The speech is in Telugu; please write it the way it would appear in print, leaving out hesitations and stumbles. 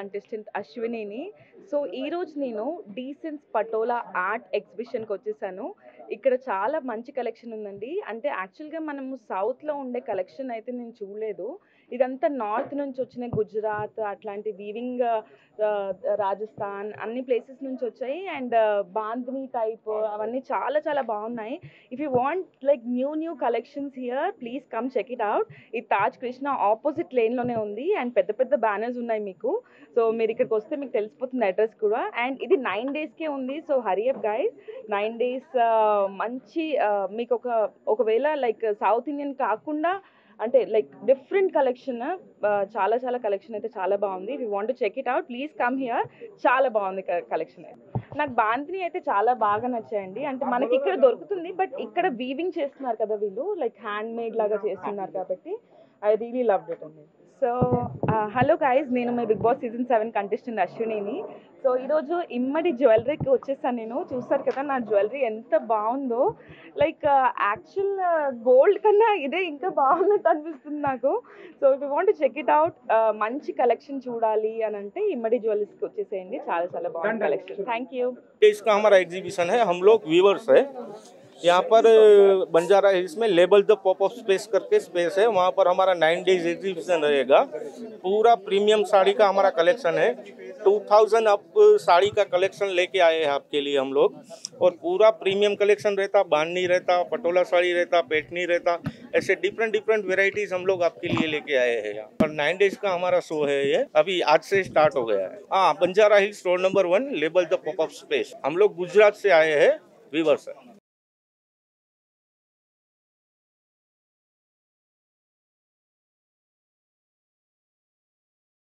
కంటెస్టెంట్ అశ్వినిని. సో ఈరోజు నేను డీసెన్స్ పటోలా ఆర్ట్ ఎగ్జిబిషన్కి వచ్చేసాను. ఇక్కడ చాలా మంచి కలెక్షన్ ఉందండి. అంటే యాక్చువల్గా మనము సౌత్లో ఉండే కలెక్షన్ అయితే నేను చూడలేదు. ఇదంతా నార్త్ నుంచి వచ్చిన గుజరాత్ అట్లాంటి వీవింగ్, రాజస్థాన్ అన్ని ప్లేసెస్ నుంచి వచ్చాయి. అండ్ బాందిని టైప్ అవన్నీ చాలా చాలా బాగున్నాయి. If you want like new collections here, please come check it out. ఈ తాజ్ కృష్ణ ఆపోజిట్ లేన్లోనే ఉంది అండ్ పెద్ద పెద్ద బ్యానర్స్ ఉన్నాయి మీకు. సో మీరు ఇక్కడికి వస్తే మీకు తెలిసిపోతుంది అడ్రస్ కూడా. అండ్ ఇది 9 daysకే ఉంది. So hurry up guys, 9 days మంచి మీకు ఒకవేళ లైక్ సౌత్ ఇండియన్ కాకుండా అంటే లైక్ డిఫరెంట్ కలెక్షన్, చాలా చాలా కలెక్షన్ అయితే చాలా బాగుంది. If you want to check it out, please come here. చాలా బాగుంది కలెక్షన్ అయితే. నాకు బాంతిని అయితే చాలా బాగా నచ్చాయండి. అంటే మనకి ఇక్కడ దొరుకుతుంది, బట్ ఇక్కడ వీవింగ్ చేస్తున్నారు కదా వీళ్ళు, లైక్ హ్యాండ్ మేడ్ లాగా చేస్తున్నారు కాబట్టి ఐ రియలీ లవ్డ్ ఇట్ అండి. సో హలో గైస్, నేను మీ బిగ్ బాస్ సీజన్ 7 కంటెస్టెంట్ అశ్వినిని. సో ఈరోజు ఇమ్మడి జ్యువెలరీకి వచ్చేసాను నేను. చూస్తారు కదా నా జ్యువెలరీ ఎంత బాగుందో. లైక్ యాక్చువల్ గోల్డ్ కన్నా ఇదే ఇంకా బాగున్నట్టు అనిపిస్తుంది నాకు. So if you want to check it out, మంచి కలెక్షన్ చూడాలి అని అంటే ఇమ్మడి జ్యువెలరీస్కి వచ్చేసేయండి. చాలా చాలా బాగుంది కలెక్షన్. Thank you. इसका हमारा एग्जीबिशन है, हम लोग व्यूवर्स है यहाँ पर बंजारा हिल्स में label the pop of space करके स्पेस है, वहाँ पर हमारा 9 days एग्जीबिशन रहेगा। पूरा प्रीमियम साड़ी का हमारा कलेक्शन है। 2000 अप साड़ी का कलेक्शन लेके आए हैं आपके लिए हम लोग, और पूरा प्रीमियम कलेक्शन रहता, बांधनी रहता, पटोला साड़ी रहता, पेटनी रहता, ऐसे डिफरेंट वेराइटीज हम लोग आपके लिए लेके आए हैं यहाँ पर। 9 days का हमारा शो है ये, अभी आज से स्टार्ट हो गया है। हाँ, Banjara hills road number 1, label the pop of space. हम लोग गुजरात से आए हैं, व्यूवर्स है।